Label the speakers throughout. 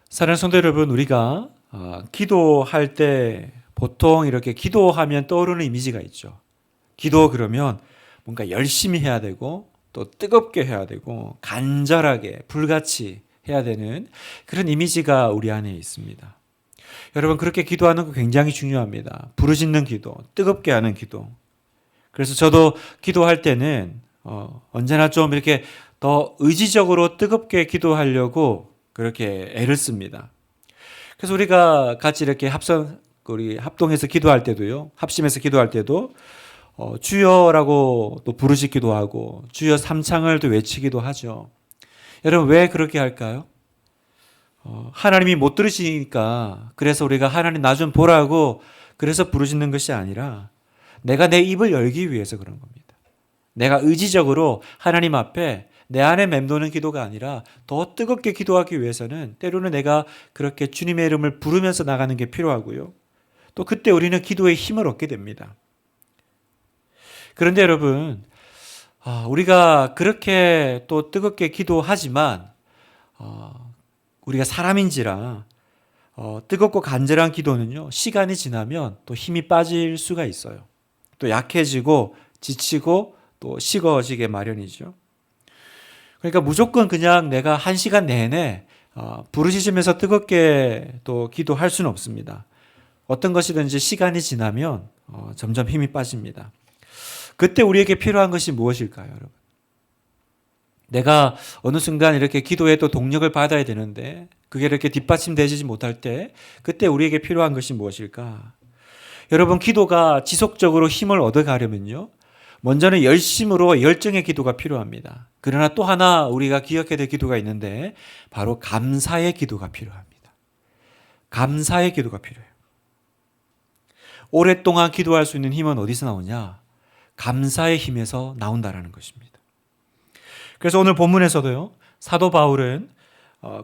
Speaker 1: 사랑하는 성도 여러분, 우리가 기도할 때 보통 이렇게 기도하면 떠오르는 이미지가 있죠. 기도 그러면 뭔가 열심히 해야 되고 또 뜨겁게 해야 되고 간절하게 불같이 해야 되는 그런 이미지가 우리 안에 있습니다. 여러분, 그렇게 기도하는 거 굉장히 중요합니다. 부르짖는 기도, 뜨겁게 하는 기도. 그래서 저도 기도할 때는 언제나 좀 이렇게 더 의지적으로 뜨겁게 기도하려고 그렇게 애를 씁니다. 그래서 우리가 같이 이렇게 우리 합동해서 기도할 때도요, 합심해서 기도할 때도 주여라고 또 부르짖기도 하고 주여 삼창을 또 외치기도 하죠. 여러분, 왜 그렇게 할까요? 하나님이 못 들으시니까, 그래서 우리가 하나님 나 좀 보라고 그래서 부르짖는 것이 아니라 내가 내 입을 열기 위해서 그런 겁니다. 내가 의지적으로 하나님 앞에 내 안에 맴도는 기도가 아니라 더 뜨겁게 기도하기 위해서는 때로는 내가 그렇게 주님의 이름을 부르면서 나가는 게 필요하고요. 또 그때 우리는 기도의 힘을 얻게 됩니다. 그런데 여러분, 우리가 그렇게 또 뜨겁게 기도하지만 우리가 사람인지라 뜨겁고 간절한 기도는요, 시간이 지나면 또 힘이 빠질 수가 있어요. 또 약해지고 지치고 또 식어지게 마련이죠. 그러니까 무조건 그냥 내가 한 시간 내내 부르짖으면서 뜨겁게 또 기도할 수는 없습니다. 어떤 것이든지 시간이 지나면 점점 힘이 빠집니다. 그때 우리에게 필요한 것이 무엇일까요, 여러분? 내가 어느 순간 이렇게 기도에 또 동력을 받아야 되는데 그게 이렇게 뒷받침되지 못할 때 그때 우리에게 필요한 것이 무엇일까? 여러분, 기도가 지속적으로 힘을 얻어가려면요, 먼저는 열심으로 열정의 기도가 필요합니다. 그러나 또 하나 우리가 기억해야 될 기도가 있는데 바로 감사의 기도가 필요합니다. 감사의 기도가 필요해요. 오랫동안 기도할 수 있는 힘은 어디서 나오냐? 감사의 힘에서 나온다라는 것입니다. 그래서 오늘 본문에서도요, 사도 바울은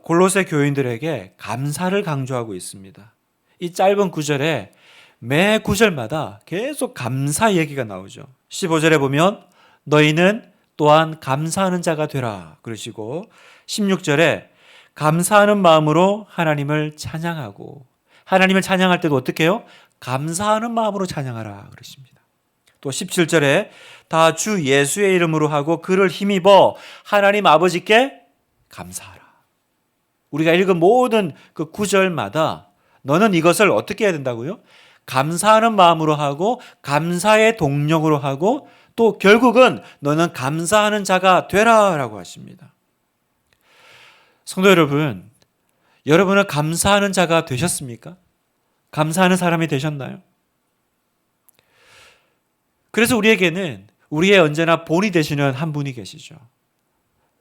Speaker 1: 골로새 교인들에게 감사를 강조하고 있습니다. 이 짧은 구절에 매 구절마다 계속 감사 얘기가 나오죠. 15절에 보면 너희는 또한 감사하는 자가 되라 그러시고, 16절에 감사하는 마음으로 하나님을 찬양하고, 하나님을 찬양할 때도 어떻게 해요? 감사하는 마음으로 찬양하라 그러십니다. 또 17절에 다 주 예수의 이름으로 하고 그를 힘입어 하나님 아버지께 감사하라. 우리가 읽은 모든 그 구절마다 너는 이것을 어떻게 해야 된다고요? 감사하는 마음으로 하고 감사의 동력으로 하고 또 결국은 너는 감사하는 자가 되라라고 하십니다. 성도 여러분, 여러분은 감사하는 자가 되셨습니까? 감사하는 사람이 되셨나요? 그래서 우리에게는 우리의 언제나 본이 되시는 한 분이 계시죠.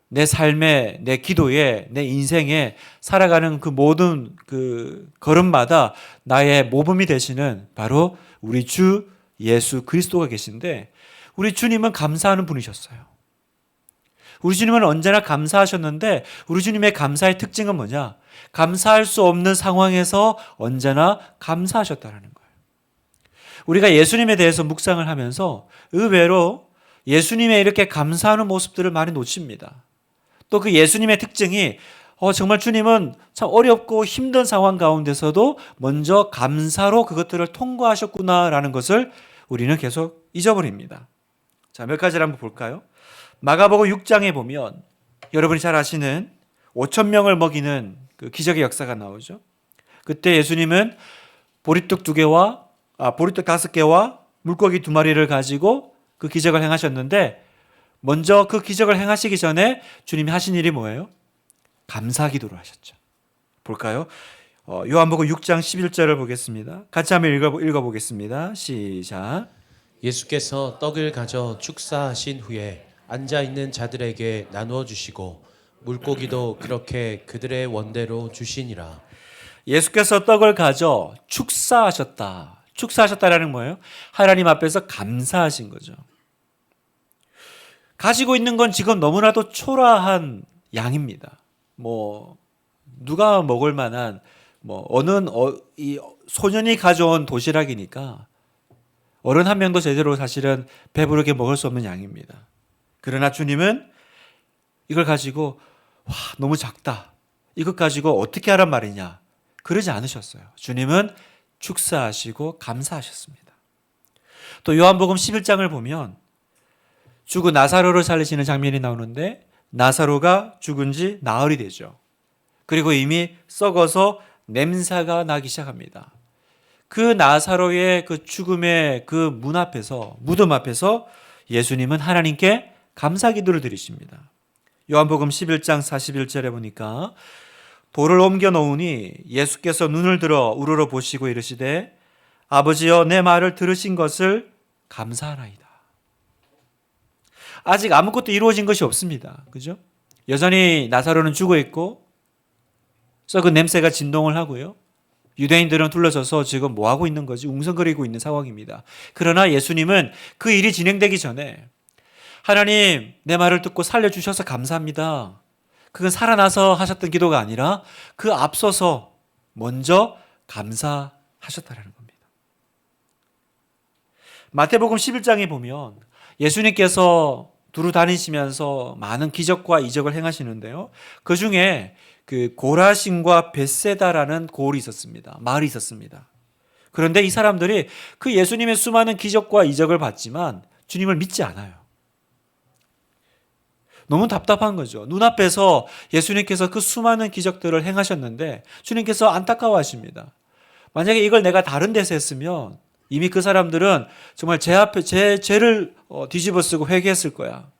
Speaker 1: 내 삶에, 내 기도에, 내 인생에 살아가는 그 모든 그 걸음마다 나의 모범이 되시는 바로 우리 주 예수 그리스도가 계신데, 우리 주님은 감사하는 분이셨어요. 우리 주님은 언제나 감사하셨는데 우리 주님의 감사의 특징은 뭐냐? 감사할 수 없는 상황에서 언제나 감사하셨다는 거예요. 우리가 예수님에 대해서 묵상을 하면서 의외로 예수님의 이렇게 감사하는 모습들을 많이 놓칩니다. 또 그 예수님의 특징이 정말 주님은 참 어렵고 힘든 상황 가운데서도 먼저 감사로 그것들을 통과하셨구나라는 것을 우리는 계속 잊어버립니다. 자, 몇 가지를 한번 볼까요? 마가복음 6장에 보면 여러분이 잘 아시는 5천 명을 먹이는 그 기적의 역사가 나오죠. 그때 예수님은 보리떡 5개와 물고기 2마리를 가지고 그 기적을 행하셨는데, 먼저 그 기적을 행하시기 전에 주님이 하신 일이 뭐예요? 감사 기도를 하셨죠. 볼까요? 요한복음 6장 11절을 보겠습니다. 같이 한번 읽어보겠습니다. 시작.
Speaker 2: 예수께서 떡을 가져 축사하신 후에 앉아있는 자들에게 나누어 주시고 물고기도 그렇게 그들의 원대로 주시니라.
Speaker 1: 예수께서 떡을 가져 축사하셨다. 축사하셨다라는 뭐예요? 하나님 앞에서 감사하신 거죠. 가지고 있는 건 지금 너무나도 초라한 양입니다. 누가 먹을 만한 이 소년이 가져온 도시락이니까 어른 한 명도 제대로 사실은 배부르게 먹을 수 없는 양입니다. 그러나 주님은 이걸 가지고 너무 작다. 이것 가지고 어떻게 하란 말이냐? 그러지 않으셨어요. 주님은 축사하시고 감사하셨습니다. 또 요한복음 11장을 보면 죽은 나사로를 살리시는 장면이 나오는데 나사로가 죽은 지 나흘이 되죠. 그리고 이미 썩어서 냄새가 나기 시작합니다. 그 나사로의 그 죽음의 그 문 앞에서, 무덤 앞에서 예수님은 하나님께 감사 기도를 드리십니다. 요한복음 11장 41절에 보니까 돌을 옮겨 놓으니 예수께서 눈을 들어 우러러 보시고 이르시되 아버지여 내 말을 들으신 것을 감사하나이다. 아직 아무것도 이루어진 것이 없습니다. 그죠? 여전히 나사로는 죽어 있고 썩은 냄새가 진동을 하고요. 유대인들은 둘러서서 지금 뭐 하고 있는 거지? 웅성거리고 있는 상황입니다. 그러나 예수님은 그 일이 진행되기 전에 하나님 내 말을 듣고 살려주셔서 감사합니다. 그건 살아나서 하셨던 기도가 아니라 그 앞서서 먼저 감사하셨다라는 겁니다. 마태복음 11장에 보면 예수님께서 두루 다니시면서 많은 기적과 이적을 행하시는데요. 그 중에 그 고라신과 벳세다라는 고을이 있었습니다. 마을이 있었습니다. 그런데 이 사람들이 그 예수님의 수많은 기적과 이적을 봤지만 주님을 믿지 않아요. 너무 답답한 거죠. 눈앞에서 예수님께서 그 수많은 기적들을 행하셨는데 주님께서 안타까워하십니다. 만약에 이걸 내가 다른 데서 했으면 이미 그 사람들은 정말 제 앞에 제 죄를 뒤집어 쓰고 회개했을 거야.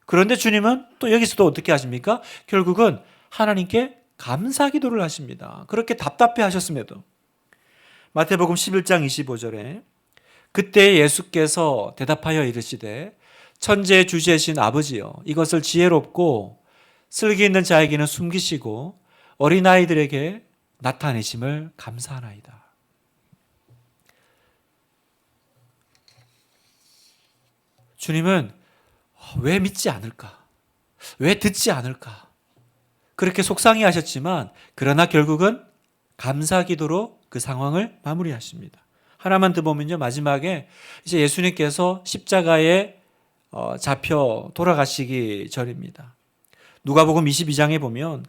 Speaker 1: 그런데 주님은 또 여기서도 어떻게 하십니까? 결국은 하나님께 감사 기도를 하십니다. 그렇게 답답해 하셨음에도. 마태복음 11장 25절에 그때 예수께서 대답하여 이르시되 천지의 주제신 아버지여 이것을 지혜롭고 슬기 있는 자에게는 숨기시고 어린아이들에게 나타내심을 감사하나이다. 주님은 왜 믿지 않을까? 왜 듣지 않을까? 그렇게 속상해 하셨지만 그러나 결국은 감사 기도로 그 상황을 마무리하십니다. 하나만 더 보면요. 마지막에 이제 예수님께서 십자가에 잡혀 돌아가시기 전입니다. 누가복음 22장에 보면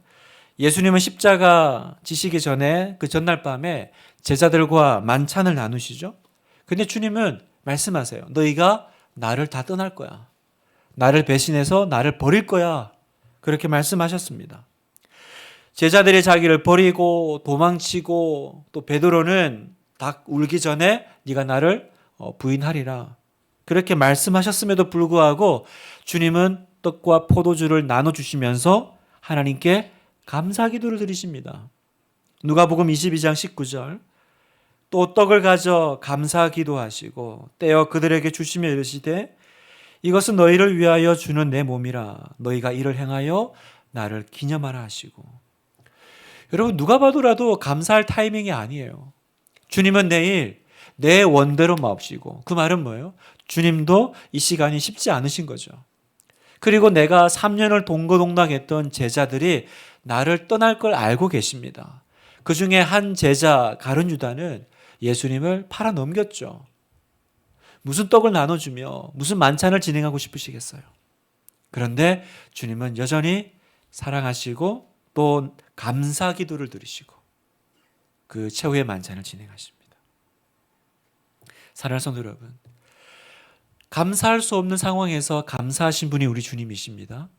Speaker 1: 예수님은 십자가 지시기 전에 그 전날 밤에 제자들과 만찬을 나누시죠. 근데 주님은 말씀하세요. 너희가 나를 다 떠날 거야. 나를 배신해서 나를 버릴 거야. 그렇게 말씀하셨습니다. 제자들이 자기를 버리고 도망치고 또 베드로는 닭 울기 전에 네가 나를 부인하리라. 그렇게 말씀하셨음에도 불구하고 주님은 떡과 포도주를 나눠주시면서 하나님께 감사 기도를 드리십니다. 누가복음 22장 19절 또 떡을 가져 감사 기도하시고 떼어 그들에게 주시며 이르시되 이것은 너희를 위하여 주는 내 몸이라 너희가 이를 행하여 나를 기념하라 하시고. 여러분 누가 봐도라도 감사할 타이밍이 아니에요. 주님은 내일 내 원대로 마옵시고 그 말은 뭐예요? 주님도 이 시간이 쉽지 않으신 거죠. 그리고 내가 3년을 동거동락했던 제자들이 나를 떠날 걸 알고 계십니다. 그 중에 한 제자 가룟 유다는 예수님을 팔아 넘겼죠. 무슨 떡을 나눠주며 무슨 만찬을 진행하고 싶으시겠어요. 그런데 주님은 여전히 사랑하시고 또 감사 기도를 드리시고 그 최후의 만찬을 진행하십니다. 사랑하는 성도 여러분, 감사할 수 없는 상황에서 감사하신 분이 우리 주님이십니다.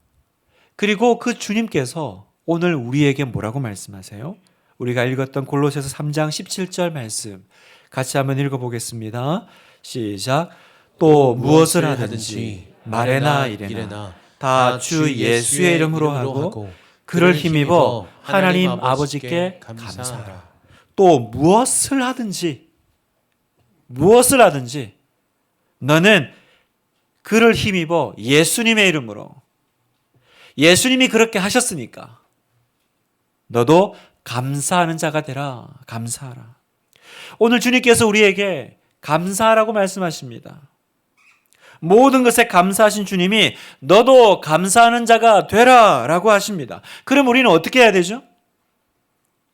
Speaker 1: 그리고 그 주님께서 오늘 우리에게 뭐라고 말씀하세요? 우리가 읽었던 골로새서 3장 17절 말씀 같이 한번 읽어보겠습니다. 시작. 또 무엇을 하든지 말에나 이래나 다 주 예수의 이름으로 하고 그를 힘입어 하나님 아버지께 감사하라. 또 무엇을 하든지 너는 그를 힘입어 예수님의 이름으로 예수님이 그렇게 하셨으니까 너도 감사하는 자가 되라. 감사하라. 오늘 주님께서 우리에게 감사하라고 말씀하십니다. 모든 것에 감사하신 주님이 너도 감사하는 자가 되라 라고 하십니다. 그럼 우리는 어떻게 해야 되죠?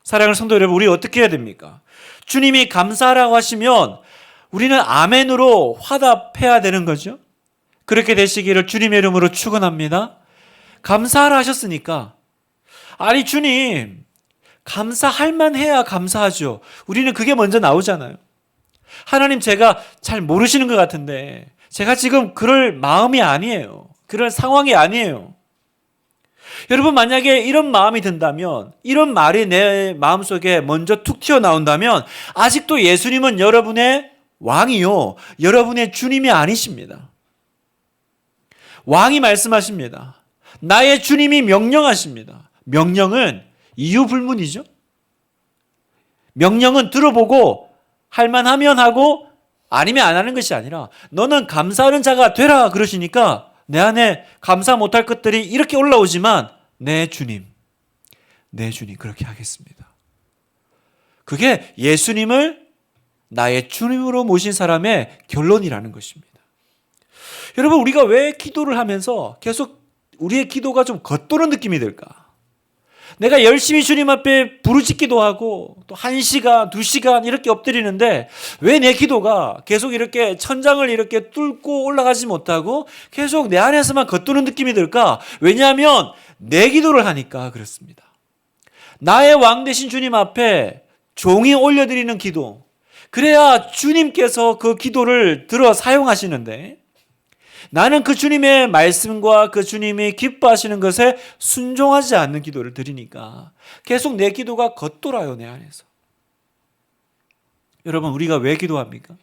Speaker 1: 사랑하는 성도 여러분, 우리 어떻게 해야 됩니까? 주님이 감사하라고 하시면 우리는 아멘으로 화답해야 되는 거죠. 그렇게 되시기를 주님의 이름으로 축원합니다. 감사하라 하셨으니까 아니 주님, 감사할 만해야 감사하죠. 우리는 그게 먼저 나오잖아요. 하나님, 제가 잘 모르시는 것 같은데 제가 지금 그럴 마음이 아니에요. 그럴 상황이 아니에요. 여러분, 만약에 이런 마음이 든다면, 이런 말이 내 마음속에 먼저 툭 튀어나온다면 아직도 예수님은 여러분의 왕이요, 여러분의 주님이 아니십니다. 왕이 말씀하십니다. 나의 주님이 명령하십니다. 명령은 이유 불문이죠. 명령은 들어보고 할만하면 하고 아니면 안 하는 것이 아니라, 너는 감사하는 자가 되라 그러시니까 내 안에 감사 못할 것들이 이렇게 올라오지만 내 주님 그렇게 하겠습니다. 그게 예수님을 나의 주님으로 모신 사람의 결론이라는 것입니다. 여러분, 우리가 왜 기도를 하면서 계속 우리의 기도가 좀 겉도는 느낌이 들까? 내가 열심히 주님 앞에 부르짖기도 하고 또 1시간, 2시간 이렇게 엎드리는데 왜 내 기도가 계속 이렇게 천장을 이렇게 뚫고 올라가지 못하고 계속 내 안에서만 겉도는 느낌이 들까? 왜냐하면 내 기도를 하니까 그렇습니다. 나의 왕 되신 주님 앞에 종이 올려드리는 기도, 그래야 주님께서 그 기도를 들어 사용하시는데, 나는 그 주님의 말씀과 그 주님이 기뻐하시는 것에 순종하지 않는 기도를 드리니까 계속 내 기도가 겉돌아요, 내 안에서. 여러분, 우리가 왜 기도합니까?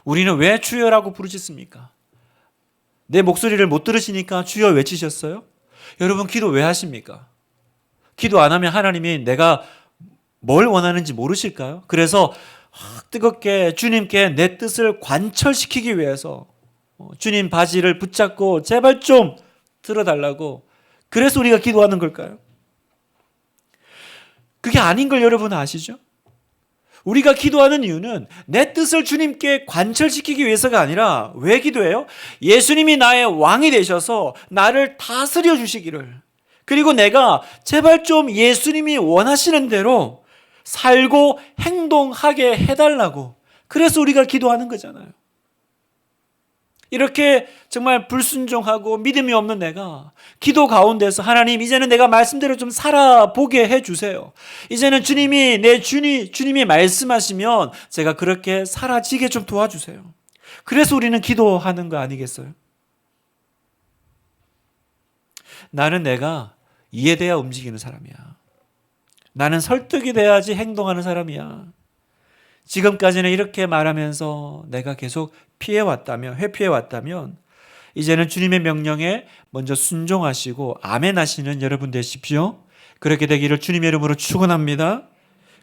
Speaker 1: 우리는 왜 주여라고 부르짖습니까? 내 목소리를 못 들으시니까 주여 외치셨어요? 여러분, 기도 왜 하십니까? 기도 안 하면 하나님이 내가 뭘 원하는지 모르실까요? 그래서 뜨겁게 주님께 내 뜻을 관철시키기 위해서 주님 바지를 붙잡고 제발 좀 들어달라고, 그래서 우리가 기도하는 걸까요? 그게 아닌 걸 여러분 아시죠? 우리가 기도하는 이유는 내 뜻을 주님께 관철시키기 위해서가 아니라 왜 기도해요? 예수님이 나의 왕이 되셔서 나를 다스려 주시기를, 그리고 내가 제발 좀 예수님이 원하시는 대로 살고 행동하게 해달라고, 그래서 우리가 기도하는 거잖아요. 이렇게 정말 불순종하고 믿음이 없는 내가 기도 가운데서 하나님, 이제는 내가 말씀대로 좀 살아보게 해주세요. 이제는 주님이 말씀하시면 제가 그렇게 살아지게 좀 도와주세요. 그래서 우리는 기도하는 거 아니겠어요? 나는 내가 이해돼야 움직이는 사람이야. 나는 설득이 돼야지 행동하는 사람이야. 지금까지는 이렇게 말하면서 내가 계속 피해왔다면, 회피해왔다면 이제는 주님의 명령에 먼저 순종하시고 아멘 하시는 여러분 되십시오. 그렇게 되기를 주님의 이름으로 축원합니다.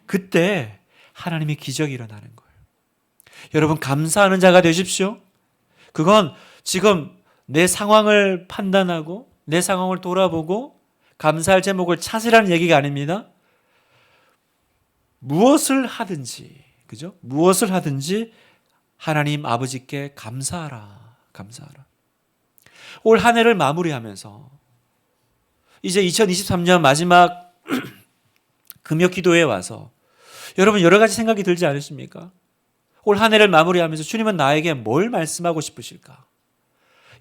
Speaker 1: 그때 하나님의 기적이 일어나는 거예요. 여러분, 감사하는 자가 되십시오. 그건 지금 내 상황을 판단하고 내 상황을 돌아보고 감사할 제목을 찾으라는 얘기가 아닙니다. 무엇을 하든지, 그죠? 무엇을 하든지 하나님 아버지께 감사하라. 올 한 해를 마무리하면서 이제 2023년 마지막 금요 기도에 와서 여러분, 여러 가지 생각이 들지 않으십니까? 올 한 해를 마무리하면서 주님은 나에게 뭘 말씀하고 싶으실까?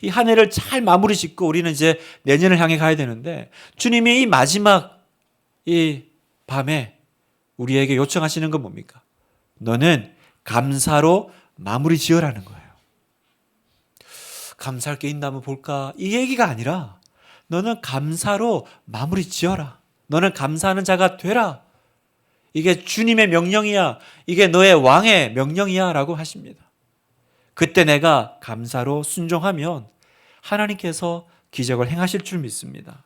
Speaker 1: 이 한 해를 잘 마무리 짓고 우리는 이제 내년을 향해 가야 되는데, 주님이 이 마지막 이 밤에 우리에게 요청하시는 건 뭡니까? 너는 감사로 마무리 지어라는 거예요. 감사할 게 있나 한번 볼까? 이 얘기가 아니라 너는 감사로 마무리 지어라. 너는 감사하는 자가 되라. 이게 주님의 명령이야. 이게 너의 왕의 명령이야 라고 하십니다. 그때 내가 감사로 순종하면 하나님께서 기적을 행하실 줄 믿습니다.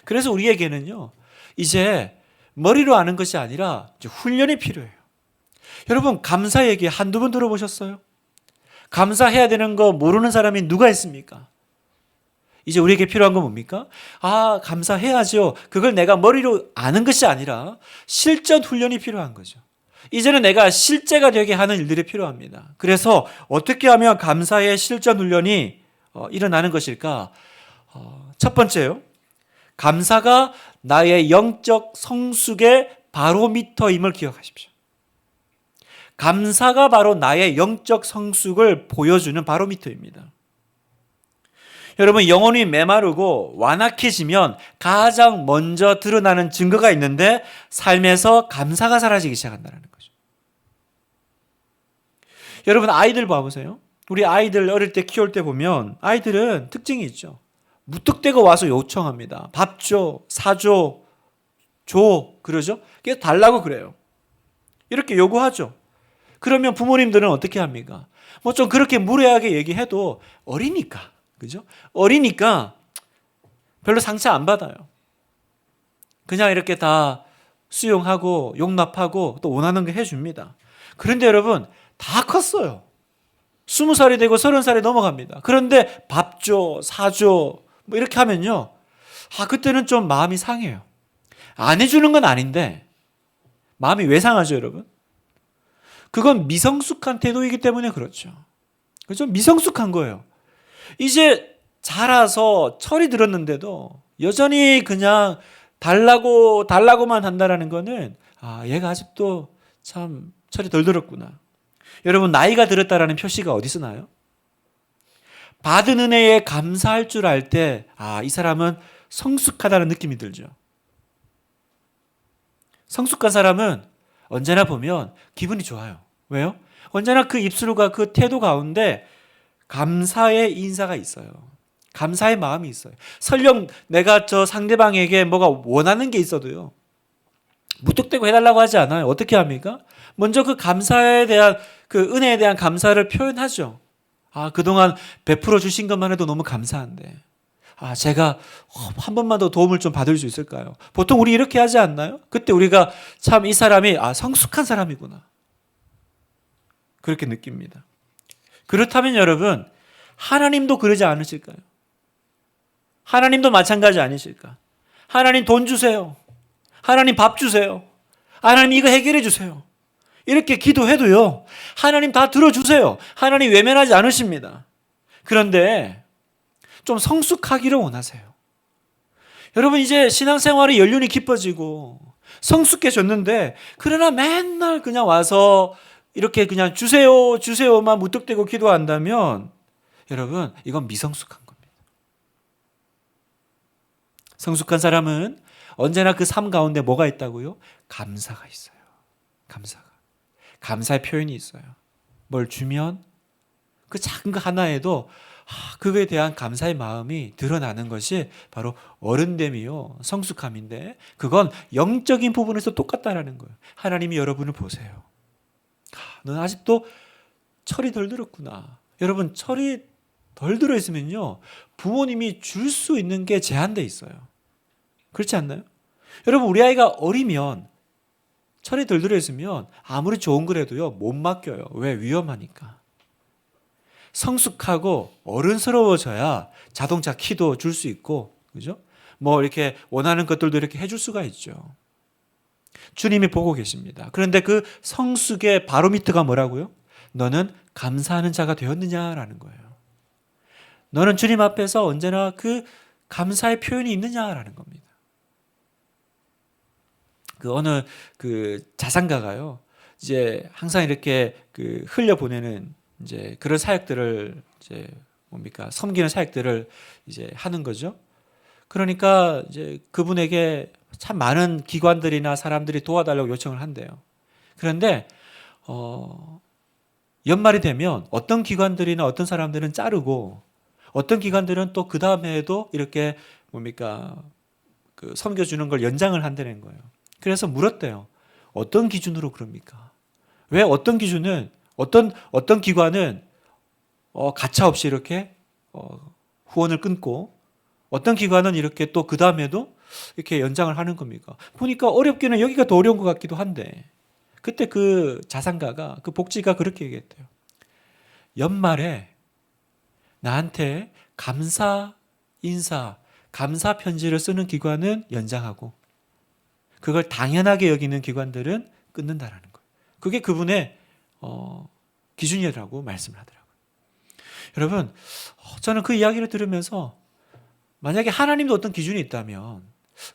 Speaker 1: 그래서 우리에게는요, 이제 머리로 아는 것이 아니라 이제 훈련이 필요해요. 여러분, 감사 얘기 한두 번 들어보셨어요? 감사해야 되는 거 모르는 사람이 누가 있습니까? 이제 우리에게 필요한 건 뭡니까? 감사해야죠. 그걸 내가 머리로 아는 것이 아니라 실전 훈련이 필요한 거죠. 이제는 내가 실제가 되게 하는 일들이 필요합니다. 그래서 어떻게 하면 감사의 실전 훈련이 일어나는 것일까? 첫 번째요, 감사가 나의 영적 성숙의 바로미터임을 기억하십시오. 감사가 바로 나의 영적 성숙을 보여주는 바로미터입니다. 여러분, 영혼이 메마르고 완악해지면 가장 먼저 드러나는 증거가 있는데 삶에서 감사가 사라지기 시작한다는 거죠. 여러분, 아이들 봐보세요. 우리 아이들 어릴 때 키울 때 보면 아이들은 특징이 있죠. 무턱대고 와서 요청합니다. 밥 줘, 사줘, 줘, 그러죠? 그래서 달라고 그래요. 이렇게 요구하죠. 그러면 부모님들은 어떻게 합니까? 뭐 좀 그렇게 무례하게 얘기해도 어리니까, 그죠? 어리니까 별로 상처 안 받아요. 그냥 이렇게 다 수용하고 용납하고 또 원하는 거 해줍니다. 그런데 여러분, 다 컸어요. 20살이 되고 30살이 넘어갑니다. 그런데 밥 줘, 사줘, 뭐 이렇게 하면요. 그때는 좀 마음이 상해요. 안 해주는 건 아닌데, 마음이 왜 상하죠, 여러분? 그건 미성숙한 태도이기 때문에 그렇죠. 좀 미성숙한 거예요. 이제 자라서 철이 들었는데도 여전히 그냥 달라고만 한다라는 거는, 얘가 아직도 참 철이 덜 들었구나. 여러분, 나이가 들었다라는 표시가 어디서 나요? 받은 은혜에 감사할 줄 알 때, 이 사람은 성숙하다는 느낌이 들죠. 성숙한 사람은 언제나 보면 기분이 좋아요. 왜요? 언제나 그 입술과 그 태도 가운데 감사의 인사가 있어요. 감사의 마음이 있어요. 설령 내가 저 상대방에게 뭐가 원하는 게 있어도요, 무턱대고 해달라고 하지 않아요. 어떻게 합니까? 먼저 그 감사에 대한, 그 은혜에 대한 감사를 표현하죠. 그동안 베풀어 주신 것만 해도 너무 감사한데, 제가 한 번만 더 도움을 좀 받을 수 있을까요? 보통 우리 이렇게 하지 않나요? 그때 우리가 참 이 사람이 성숙한 사람이구나, 그렇게 느낍니다. 그렇다면 여러분, 하나님도 그러지 않으실까요? 하나님도 마찬가지 아니실까? 하나님 돈 주세요. 하나님 밥 주세요. 하나님 이거 해결해 주세요. 이렇게 기도해도요, 하나님 다 들어주세요. 하나님 외면하지 않으십니다. 그런데 좀 성숙하기를 원하세요. 여러분, 이제 신앙생활의 연륜이 깊어지고 성숙해졌는데, 그러나 맨날 그냥 와서 이렇게 그냥 주세요, 주세요만 무턱대고 기도한다면, 여러분, 이건 미성숙한 겁니다. 성숙한 사람은 언제나 그 삶 가운데 뭐가 있다고요? 감사가 있어요. 감사의 표현이 있어요. 뭘 주면 그 작은 거 하나에도 그거에 대한 감사의 마음이 드러나는 것이 바로 어른됨이요, 성숙함인데, 그건 영적인 부분에서 똑같다라는 거예요. 하나님이 여러분을 보세요. 넌 아직도 철이 덜 들었구나. 여러분, 철이 덜 들어 있으면요, 부모님이 줄 수 있는 게 제한돼 있어요. 그렇지 않나요? 여러분, 우리 아이가 어리면, 철이 덜 들어 있으면 아무리 좋은 거라도요, 못 맡겨요. 왜? 위험하니까. 성숙하고 어른스러워져야 자동차 키도 줄 수 있고, 그죠? 뭐 이렇게 원하는 것들도 이렇게 해줄 수가 있죠. 주님이 보고 계십니다. 그런데 그 성숙의 바로미터가 뭐라고요? 너는 감사하는 자가 되었느냐라는 거예요. 너는 주님 앞에서 언제나 그 감사의 표현이 있느냐라는 겁니다. 어느 자산가가요, 이제 항상 이렇게 흘려 보내는 이제 그런 사역들을 이제 섬기는 사역들을 이제 하는 거죠. 그러니까 이제 그분에게 참 많은 기관들이나 사람들이 도와달라고 요청을 한대요. 그런데 연말이 되면 어떤 기관들이나 어떤 사람들은 자르고, 어떤 기관들은 또 그 다음에도 이렇게 섬겨주는 걸 연장을 한다는 거예요. 그래서 물었대요. 어떤 기준으로 그럽니까? 왜 어떤 기준은, 어떤 기관은 가차 없이 이렇게 후원을 끊고, 어떤 기관은 이렇게 또 그 다음에도 이렇게 연장을 하는 겁니까? 보니까 어렵기는 여기가 더 어려운 것 같기도 한데, 그때 그 자산가가, 그 복지가 그렇게 얘기했대요. 연말에 나한테 감사 인사, 감사 편지를 쓰는 기관은 연장하고, 그걸 당연하게 여기는 기관들은 끊는다라는 거예요. 그게 그분의 기준이라고 말씀을 하더라고요. 여러분, 저는 그 이야기를 들으면서, 만약에 하나님도 어떤 기준이 있다면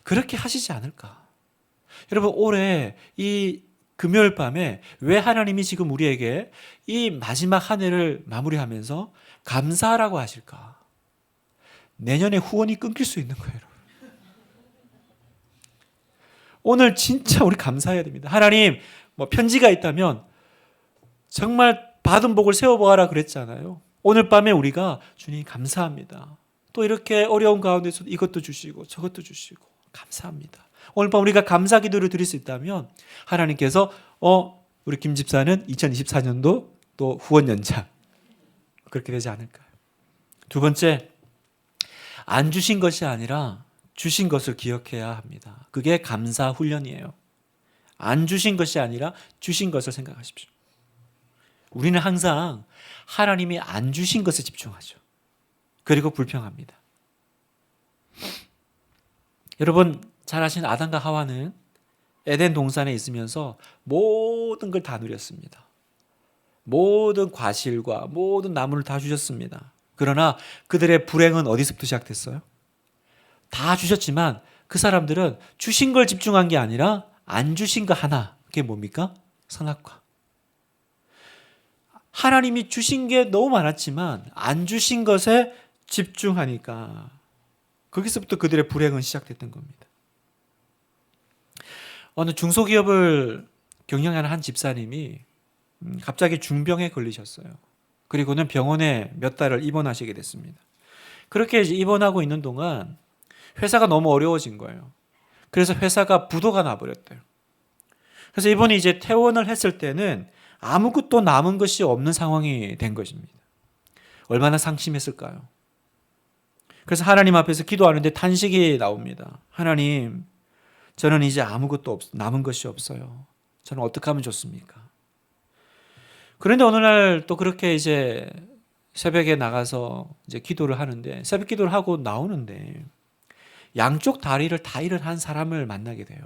Speaker 1: 그렇게 하시지 않을까? 여러분, 올해 이 금요일 밤에 왜 하나님이 지금 우리에게 이 마지막 한 해를 마무리하면서 감사하라고 하실까? 내년에 후원이 끊길 수 있는 거예요. 여러분. 오늘 진짜 우리 감사해야 됩니다. 하나님, 편지가 있다면 정말 받은 복을 세워보아라 그랬잖아요. 오늘 밤에 우리가 주님 감사합니다. 또 이렇게 어려운 가운데서 이것도 주시고 저것도 주시고 감사합니다. 오늘 밤 우리가 감사 기도를 드릴 수 있다면 하나님께서 우리 김 집사는 2024년도 또 후원 연장 그렇게 되지 않을까요? 두 번째, 안 주신 것이 아니라 주신 것을 기억해야 합니다. 그게 감사 훈련이에요. 안 주신 것이 아니라 주신 것을 생각하십시오. 우리는 항상 하나님이 안 주신 것에 집중하죠. 그리고 불평합니다. 여러분 잘 아시는 아담과 하와는 에덴 동산에 있으면서 모든 걸 다 누렸습니다. 모든 과실과 모든 나무를 다 주셨습니다. 그러나 그들의 불행은 어디서부터 시작됐어요? 다 주셨지만 그 사람들은 주신 걸 집중한 게 아니라 안 주신 거 하나. 그게 뭡니까? 선악과. 하나님이 주신 게 너무 많았지만 안 주신 것에 집중하니까 거기서부터 그들의 불행은 시작됐던 겁니다. 어느 중소기업을 경영하는 한 집사님이 갑자기 중병에 걸리셨어요. 그리고는 병원에 몇 달을 입원하시게 됐습니다. 그렇게 이제 입원하고 있는 동안 회사가 너무 어려워진 거예요. 그래서 회사가 부도가 나버렸대요. 그래서 이분이 이제 퇴원을 했을 때는 아무것도 남은 것이 없는 상황이 된 것입니다. 얼마나 상심했을까요? 그래서 하나님 앞에서 기도하는데 탄식이 나옵니다. 하나님, 저는 이제 아무것도 남은 것이 없어요. 저는 어떻게 하면 좋습니까? 그런데 어느 날 또 그렇게 이제 새벽에 나가서 이제 기도를 하는데 새벽 기도를 하고 나오는데 양쪽 다리를 다 잃은 한 사람을 만나게 돼요.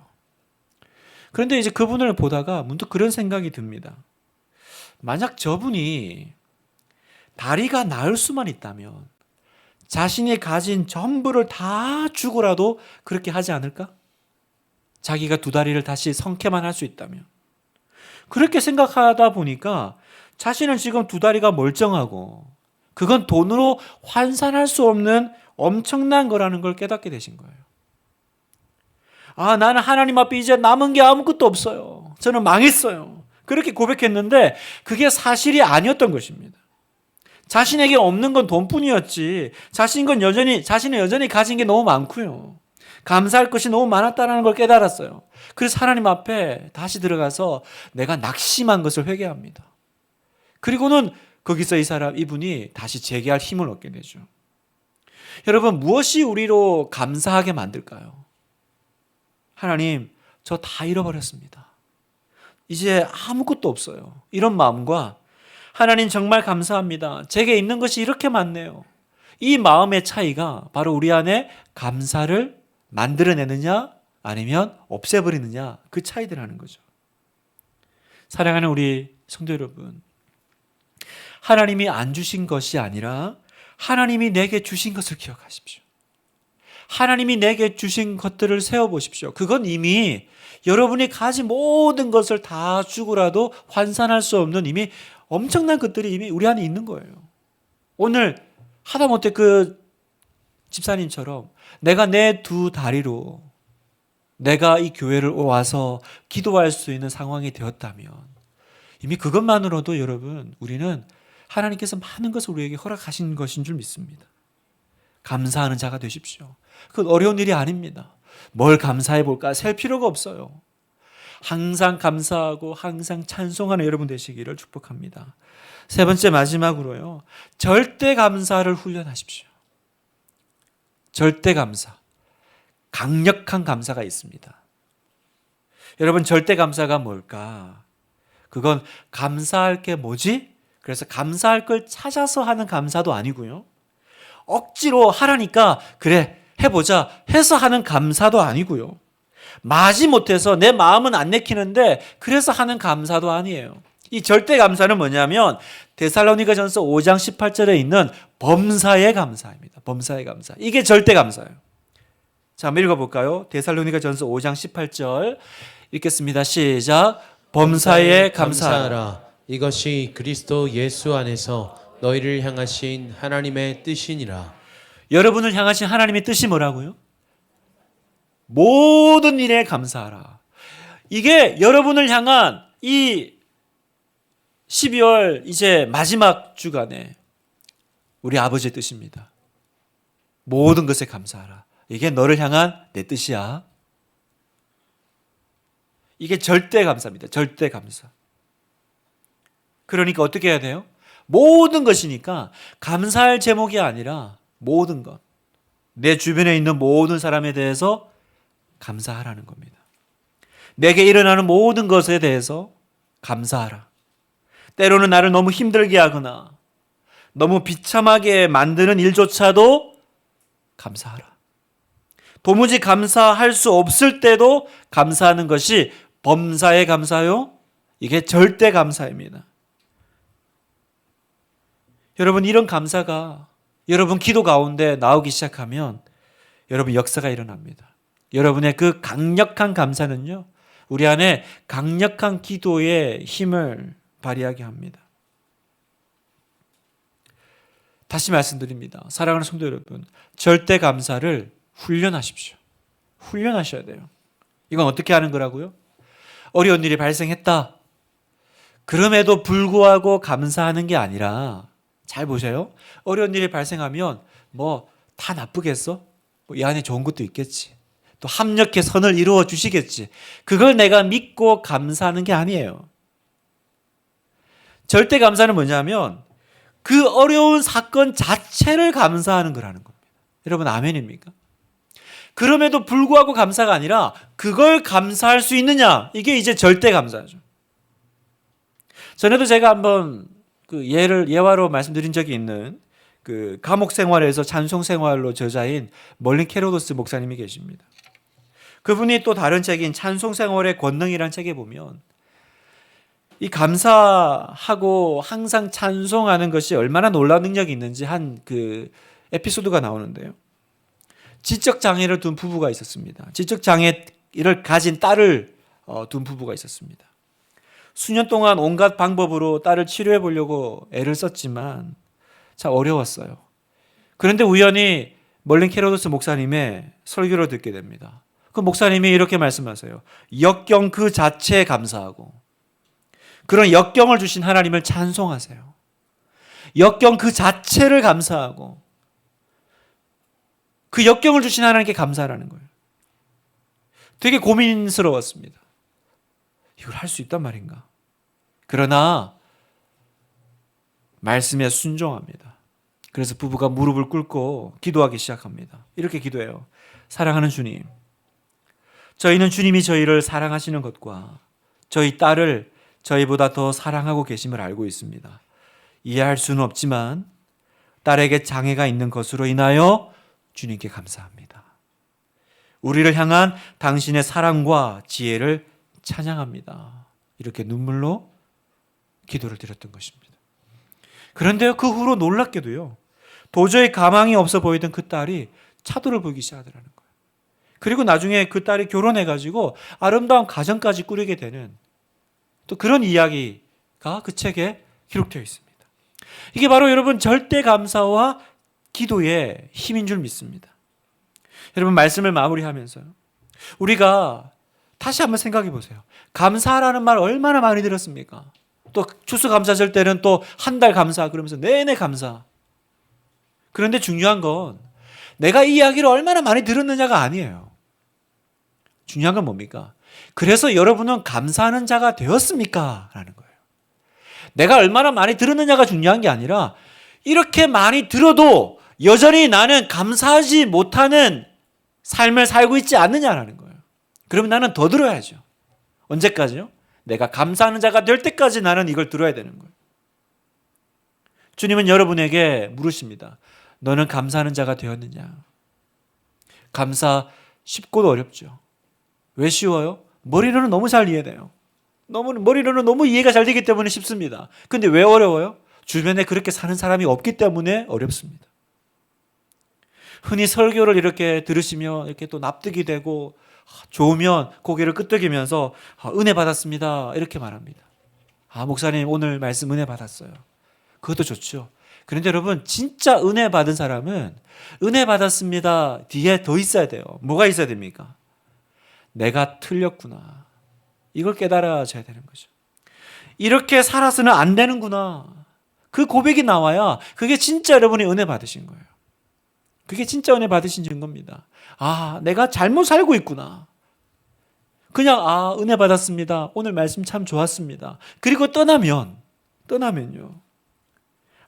Speaker 1: 그런데 이제 그분을 보다가 문득 그런 생각이 듭니다. 만약 저분이 다리가 나을 수만 있다면 자신이 가진 전부를 다 주고라도 그렇게 하지 않을까? 자기가 두 다리를 다시 성케만 할 수 있다면. 그렇게 생각하다 보니까 자신은 지금 두 다리가 멀쩡하고 그건 돈으로 환산할 수 없는 엄청난 거라는 걸 깨닫게 되신 거예요. 나는 하나님 앞에 이제 남은 게 아무것도 없어요. 저는 망했어요. 그렇게 고백했는데 그게 사실이 아니었던 것입니다. 자신에게 없는 건 돈뿐이었지 자신은 여전히 가진 게 너무 많고요. 감사할 것이 너무 많았다는 걸 깨달았어요. 그래서 하나님 앞에 다시 들어가서 내가 낙심한 것을 회개합니다. 그리고는 거기서 이분이 다시 재개할 힘을 얻게 되죠. 여러분, 무엇이 우리로 감사하게 만들까요? 하나님, 저 다 잃어버렸습니다. 이제 아무것도 없어요. 이런 마음과 하나님 정말 감사합니다. 제게 있는 것이 이렇게 많네요. 이 마음의 차이가 바로 우리 안에 감사를 만들어내느냐 아니면 없애버리느냐 그 차이들하는 거죠. 사랑하는 우리 성도 여러분, 하나님이 안 주신 것이 아니라 하나님이 내게 주신 것을 기억하십시오. 하나님이 내게 주신 것들을 세워보십시오. 그건 이미 여러분이 가진 모든 것을 다 주고라도 환산할 수 없는 이미 엄청난 것들이 이미 우리 안에 있는 거예요. 오늘 하다못해 그 집사님처럼 내가 내 두 다리로 내가 이 교회를 와서 기도할 수 있는 상황이 되었다면 이미 그것만으로도 여러분 우리는 하나님께서 많은 것을 우리에게 허락하신 것인 줄 믿습니다. 감사하는 자가 되십시오. 그건 어려운 일이 아닙니다. 뭘 감사해 볼까 셀 필요가 없어요. 항상 감사하고 항상 찬송하는 여러분 되시기를 축복합니다. 세 번째 마지막으로요. 절대 감사를 훈련하십시오. 절대 감사. 강력한 감사가 있습니다. 여러분 절대 감사가 뭘까? 그건 감사할 게 뭐지? 그래서 감사할 걸 찾아서 하는 감사도 아니고요. 억지로 하라니까 그래 해보자 해서 하는 감사도 아니고요. 마지못해서 내 마음은 안 내키는데 그래서 하는 감사도 아니에요. 이 절대 감사는 뭐냐면 데살로니가전서 5장 18절에 있는 범사의 감사입니다. 범사의 감사. 이게 절대 감사예요. 자, 한번 읽어볼까요? 데살로니가전서 5장 18절 읽겠습니다. 시작. 범사에 감사하라.
Speaker 2: 이것이 그리스도 예수 안에서 너희를 향하신 하나님의 뜻이니라.
Speaker 1: 여러분을 향하신 하나님의 뜻이 뭐라고요? 모든 일에 감사하라. 이게 여러분을 향한 이 12월 이제 마지막 주간에 우리 아버지의 뜻입니다. 모든 것에 감사하라. 이게 너를 향한 내 뜻이야. 이게 절대 감사입니다. 절대 감사. 그러니까 어떻게 해야 돼요? 모든 것이니까 감사할 제목이 아니라 모든 것. 내 주변에 있는 모든 사람에 대해서 감사하라는 겁니다. 내게 일어나는 모든 것에 대해서 감사하라. 때로는 나를 너무 힘들게 하거나 너무 비참하게 만드는 일조차도 감사하라. 도무지 감사할 수 없을 때도 감사하는 것이 범사에 감사요? 이게 절대 감사입니다. 여러분, 이런 감사가 여러분 기도 가운데 나오기 시작하면 여러분 역사가 일어납니다. 여러분의 그 강력한 감사는요, 우리 안에 강력한 기도의 힘을 발휘하게 합니다. 다시 말씀드립니다. 사랑하는 성도 여러분, 절대 감사를 훈련하십시오. 훈련하셔야 돼요. 이건 어떻게 하는 거라고요? 어려운 일이 발생했다. 그럼에도 불구하고 감사하는 게 아니라, 잘 보세요. 어려운 일이 발생하면 뭐 다 나쁘겠어? 뭐 이 안에 좋은 것도 있겠지. 또 합력해 선을 이루어 주시겠지. 그걸 내가 믿고 감사하는 게 아니에요. 절대 감사는 뭐냐면 그 어려운 사건 자체를 감사하는 거라는 겁니다. 여러분, 아멘입니까? 그럼에도 불구하고 감사가 아니라 그걸 감사할 수 있느냐, 이게 이제 절대 감사죠. 전에도 제가 한번 그 예화로 말씀드린 적이 있는 그 감옥 생활에서 찬송 생활로 저자인 멀린 캐로도스 목사님이 계십니다. 그분이 또 다른 책인 찬송 생활의 권능이라는 책에 보면 이 감사하고 항상 찬송하는 것이 얼마나 놀라운 능력이 있는지 한 그 에피소드가 나오는데요. 지적 장애를 둔 부부가 있었습니다. 지적 장애를 가진 딸을 둔 부부가 있었습니다. 수년 동안 온갖 방법으로 딸을 치료해 보려고 애를 썼지만 참 어려웠어요. 그런데 우연히 멀린 캐로도스 목사님의 설교를 듣게 됩니다. 그 목사님이 이렇게 말씀하세요. 역경 그 자체에 감사하고 그런 역경을 주신 하나님을 찬송하세요. 역경 그 자체를 감사하고 그 역경을 주신 하나님께 감사하라는 거예요. 되게 고민스러웠습니다. 이걸 할 수 있단 말인가? 그러나 말씀에 순종합니다. 그래서 부부가 무릎을 꿇고 기도하기 시작합니다. 이렇게 기도해요. 사랑하는 주님, 저희는 주님이 저희를 사랑하시는 것과 저희 딸을 저희보다 더 사랑하고 계심을 알고 있습니다. 이해할 수는 없지만 딸에게 장애가 있는 것으로 인하여 주님께 감사합니다. 우리를 향한 당신의 사랑과 지혜를 찬양합니다. 이렇게 눈물로 기도를 드렸던 것입니다. 그런데요, 그 후로 놀랍게도요, 도저히 가망이 없어 보이던 그 딸이 차도를 보기 시작하더라는 거예요. 그리고 나중에 그 딸이 결혼해가지고 아름다운 가정까지 꾸리게 되는 또 그런 이야기가 그 책에 기록되어 있습니다. 이게 바로 여러분 절대 감사와 기도의 힘인 줄 믿습니다. 여러분, 말씀을 마무리하면서요, 우리가 다시 한번 생각해 보세요. 감사라는 말 얼마나 많이 들었습니까? 또 추수감사절 때는 또 한 달 감사 그러면서 내내 감사. 그런데 중요한 건 내가 이 이야기를 얼마나 많이 들었느냐가 아니에요. 중요한 건 뭡니까? 그래서 여러분은 감사하는 자가 되었습니까? 라는 거예요. 내가 얼마나 많이 들었느냐가 중요한 게 아니라 이렇게 많이 들어도 여전히 나는 감사하지 못하는 삶을 살고 있지 않느냐라는 거예요. 그러면 나는 더 들어야죠. 언제까지요? 내가 감사하는 자가 될 때까지 나는 이걸 들어야 되는 거예요. 주님은 여러분에게 물으십니다. 너는 감사하는 자가 되었느냐? 감사 쉽고도 어렵죠. 왜 쉬워요? 머리로는 너무 잘 이해돼요. 머리로는 너무 이해가 잘 되기 때문에 쉽습니다. 근데 왜 어려워요? 주변에 그렇게 사는 사람이 없기 때문에 어렵습니다. 흔히 설교를 이렇게 들으시면 이렇게 또 납득이 되고 좋으면 고개를 끄덕이면서 은혜 받았습니다. 이렇게 말합니다. 목사님 오늘 말씀 은혜 받았어요. 그것도 좋죠. 그런데 여러분, 진짜 은혜 받은 사람은 은혜 받았습니다 뒤에 더 있어야 돼요. 뭐가 있어야 됩니까? 내가 틀렸구나. 이걸 깨달아져야 되는 거죠. 이렇게 살아서는 안 되는구나. 그 고백이 나와야 그게 진짜 여러분이 은혜 받으신 거예요. 그게 진짜 은혜 받으신 증거입니다. 아, 내가 잘못 살고 있구나. 그냥 은혜 받았습니다. 오늘 말씀 참 좋았습니다. 그리고 떠나면요.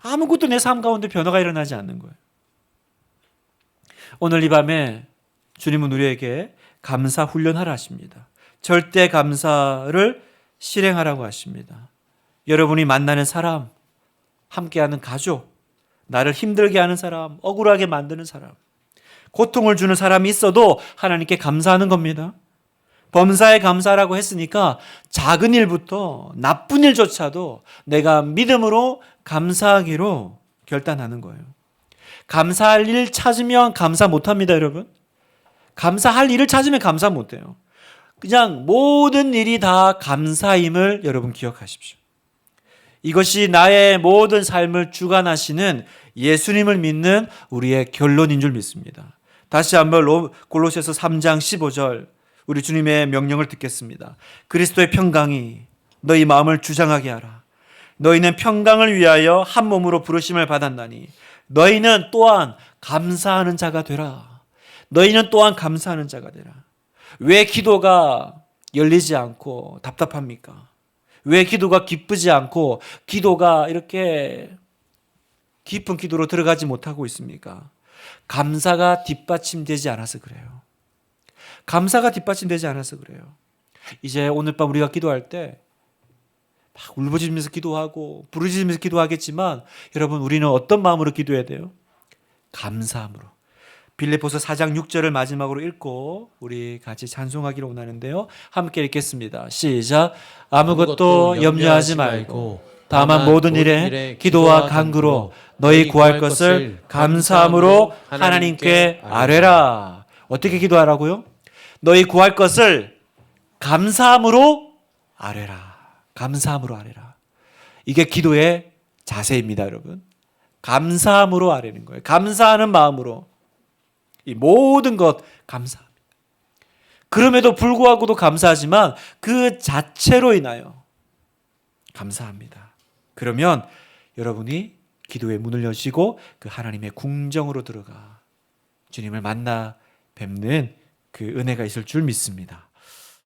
Speaker 1: 아무것도 내 삶 가운데 변화가 일어나지 않는 거예요. 오늘 이 밤에 주님은 우리에게 감사 훈련하라 하십니다. 절대 감사를 실행하라고 하십니다. 여러분이 만나는 사람, 함께하는 가족, 나를 힘들게 하는 사람, 억울하게 만드는 사람, 고통을 주는 사람이 있어도 하나님께 감사하는 겁니다. 범사에 감사라고 했으니까 작은 일부터 나쁜 일조차도 내가 믿음으로 감사하기로 결단하는 거예요. 감사할 일 찾으면 감사 못합니다, 여러분. 감사할 일을 찾으면 감사 못해요. 그냥 모든 일이 다 감사임을 여러분 기억하십시오. 이것이 나의 모든 삶을 주관하시는 예수님을 믿는 우리의 결론인 줄 믿습니다. 다시 한번 골로새서 3장 15절 우리 주님의 명령을 듣겠습니다. 그리스도의 평강이 너희 마음을 주장하게 하라. 너희는 평강을 위하여 한 몸으로 부르심을 받았나니 너희는 또한 감사하는 자가 되라. 너희는 또한 감사하는 자가 되라. 왜 기도가 열리지 않고 답답합니까? 왜 기도가 기쁘지 않고 기도가 이렇게 깊은 기도로 들어가지 못하고 있습니까? 감사가 뒷받침되지 않아서 그래요. 감사가 뒷받침되지 않아서 그래요. 이제 오늘 밤 우리가 기도할 때 막 울부짖으면서 기도하고 부르짖으면서 기도하겠지만 여러분, 우리는 어떤 마음으로 기도해야 돼요? 감사함으로. 빌립보서 4장 6절을 마지막으로 읽고 우리 같이 찬송하기를 원하는데요. 함께 읽겠습니다. 시작. 아무것도 염려하지 말고 다만 모든 일에 기도와 간구로 너희 구할 것을 감사함으로 하나님께 아뢰라. 어떻게 기도하라고요? 너희 구할 것을 감사함으로 아뢰라. 감사함으로 아뢰라. 이게 기도의 자세입니다, 여러분. 감사함으로 아뢰는 거예요. 감사하는 마음으로. 이 모든 것 감사합니다. 그럼에도 불구하고도 감사하지만 그 자체로 인하여 감사합니다. 그러면 여러분이 기도의 문을 여시고 그 하나님의 궁정으로 들어가 주님을 만나 뵙는 그 은혜가 있을 줄 믿습니다.